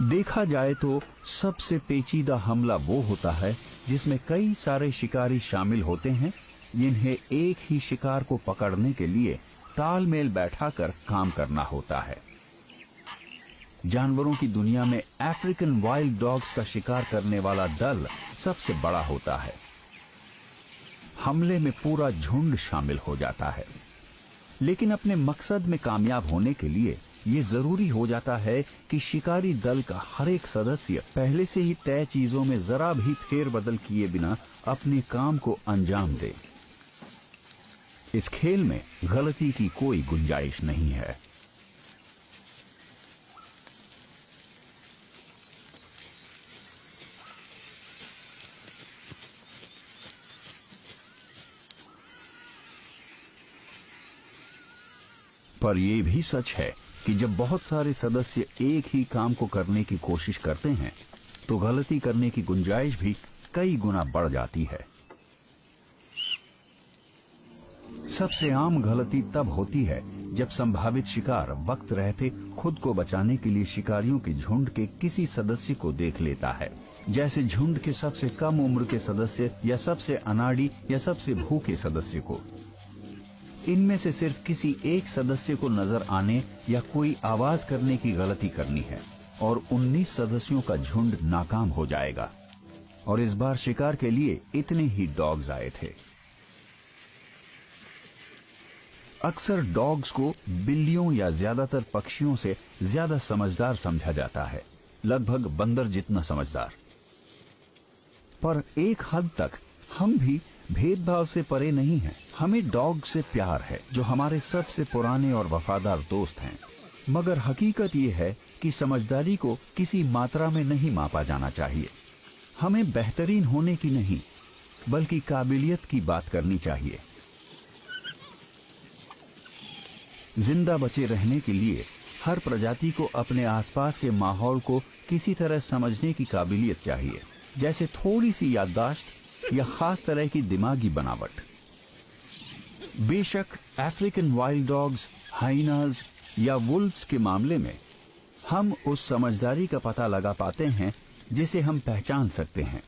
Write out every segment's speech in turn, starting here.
देखा जाए तो सबसे पेचीदा हमला वो होता है जिसमें कई सारे शिकारी शामिल होते हैं, जिन्हें एक ही शिकार को पकड़ने के लिए तालमेल बैठाकर काम करना होता है। जानवरों की दुनिया में अफ्रीकन वाइल्ड डॉग्स का शिकार करने वाला दल सबसे बड़ा होता है। हमले में पूरा झुंड शामिल हो जाता है, लेकिन अपने मकसद में कामयाब होने के लिए ये जरूरी हो जाता है कि शिकारी दल का हर एक सदस्य पहले से ही तय चीजों में जरा भी फेरबदल किए बिना अपने काम को अंजाम दे। इस खेल में गलती की कोई गुंजाइश नहीं है। पर यह भी सच है कि जब बहुत सारे सदस्य एक ही काम को करने की कोशिश करते हैं तो गलती करने की गुंजाइश भी कई गुना बढ़ जाती है। सबसे आम गलती तब होती है जब संभावित शिकार वक्त रहते खुद को बचाने के लिए शिकारियों के झुंड के किसी सदस्य को देख लेता है, जैसे झुंड के सबसे कम उम्र के सदस्य या सबसे अनाड़ी या सबसे भूखे सदस्य को। इनमें से सिर्फ किसी एक सदस्य को नजर आने या कोई आवाज करने की गलती करनी है और 19 सदस्यों का झुंड नाकाम हो जाएगा। और इस बार शिकार के लिए इतने ही डॉग्स आए थे। अक्सर डॉग्स को बिल्लियों या ज्यादातर पक्षियों से ज्यादा समझदार समझा जाता है, लगभग बंदर जितना समझदार। पर एक हद तक हम भी भेदभाव से परे नहीं हैं। हमें डॉग से प्यार है, जो हमारे सबसे पुराने और वफादार दोस्त हैं। मगर हकीकत यह है कि समझदारी को किसी मात्रा में नहीं मापा जाना चाहिए। हमें बेहतरीन होने की नहीं, बल्कि काबिलियत की बात करनी चाहिए। जिंदा बचे रहने के लिए हर प्रजाति को अपने आसपास के माहौल को किसी तरह समझने की काबिलियत चाहिए, जैसे थोड़ी सी याददाश्त या खास तरह की दिमागी बनावट। बेशक अफ्रीकन वाइल्ड डॉग्स, हाइनाज या वुल्व्स के मामले में हम उस समझदारी का पता लगा पाते हैं जिसे हम पहचान सकते हैं।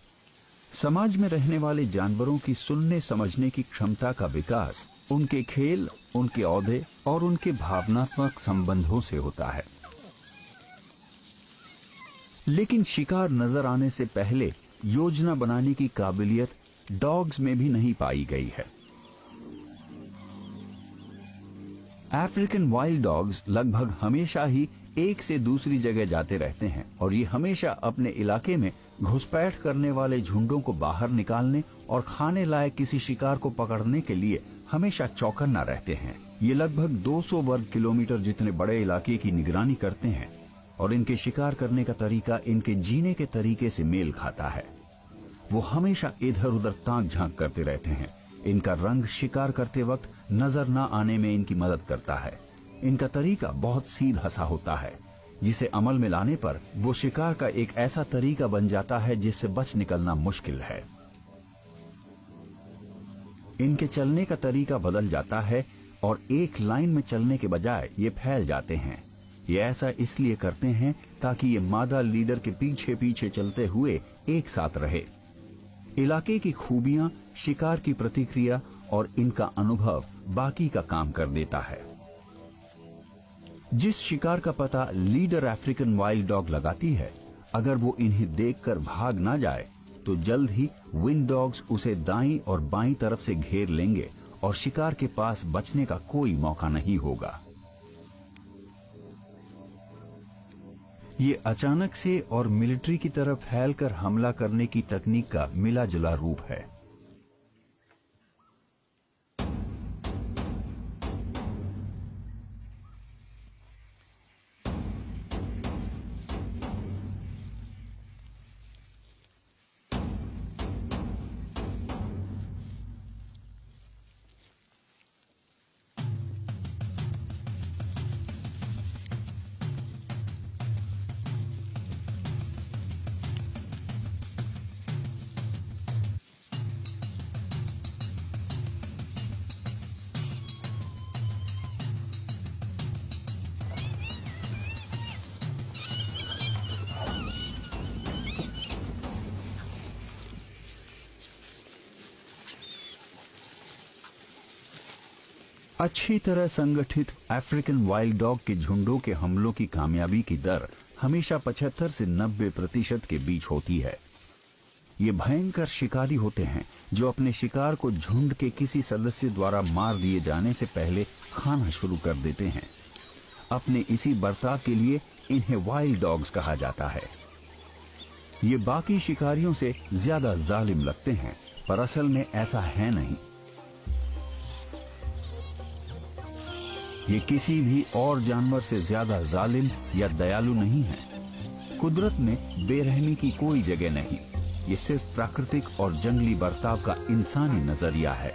समाज में रहने वाले जानवरों की सुनने समझने की क्षमता का विकास उनके खेल, उनके औहदे और उनके भावनात्मक संबंधों से होता है। लेकिन शिकार नजर आने से पहले योजना बनाने की काबिलियत डॉग्स में भी नहीं पाई गई है। अफ्रीकन वाइल्ड डॉग्स लगभग हमेशा ही एक से दूसरी जगह जाते रहते हैं और ये हमेशा अपने इलाके में घुसपैठ करने वाले झुंडों को बाहर निकालने और खाने लायक किसी शिकार को पकड़ने के लिए हमेशा चौकन्ना रहते हैं। ये लगभग 200 वर्ग किलोमीटर जितने बड़े इलाके की निगरानी करते हैं और इनके शिकार करने का तरीका इनके जीने के तरीके से मेल खाता है। वो हमेशा इधर उधर ताक झांक करते रहते हैं। इनका रंग शिकार करते वक्त नजर न आने में इनकी मदद करता है। इनका तरीका बहुत सीधा सा होता है, जिसे अमल में लाने पर वो शिकार का एक ऐसा तरीका बन जाता है जिससे बच निकलना मुश्किल है। इनके चलने का तरीका बदल जाता है और एक लाइन में चलने के बजाय ये फैल जाते हैं। ये ऐसा इसलिए करते हैं ताकि ये मादा लीडर के पीछे पीछे चलते हुए एक साथ रहे। इलाके की खूबियां, शिकार की प्रतिक्रिया और इनका अनुभव बाकी का काम कर देता है। जिस शिकार का पता लीडर अफ्रीकन वाइल्ड डॉग लगाती है, अगर वो इन्हें देखकर भाग ना जाए तो जल्द ही विंड डॉग्स उसे दाईं और बाईं तरफ से घेर लेंगे और शिकार के पास बचने का कोई मौका नहीं होगा। ये अचानक से और मिलिट्री की तरफ फैलकर हमला करने की तकनीक का मिला जुला रूप है। अच्छी तरह संगठित अफ्रीकन वाइल्ड डॉग के झुंडों के हमलों की कामयाबी की दर हमेशा 75 से 90% के बीच होती है। ये भयंकर शिकारी होते हैं जो अपने शिकार को झुंड के किसी सदस्य द्वारा मार दिए जाने से पहले खाना शुरू कर देते हैं। अपने इसी बर्ताव के लिए इन्हें वाइल्ड डॉग्स कहा जाता है। ये बाकी शिकारियों से ज्यादा जालिम लगते हैं, पर असल में ऐसा है नहीं। ये किसी भी और जानवर से ज्यादा जालिम या दयालु नहीं है। कुदरत में बेरहमी की कोई जगह नहीं। ये सिर्फ प्राकृतिक और जंगली बर्ताव का इंसानी नजरिया है।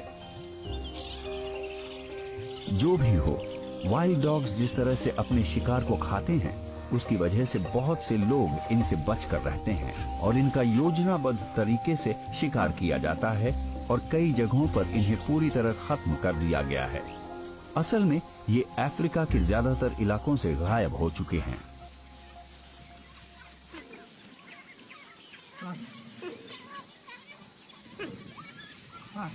जो भी हो, वाइल्ड डॉग्स जिस तरह से अपने शिकार को खाते हैं, उसकी वजह से बहुत से लोग इनसे बचकर रहते हैं और इनका योजनाबद्ध तरीके से शिकार किया जाता है और कई जगहों पर इन्हें पूरी तरह खत्म कर दिया गया है। असल में ये अफ्रीका के ज्यादातर इलाकों से गायब हो चुके हैं। हाँ।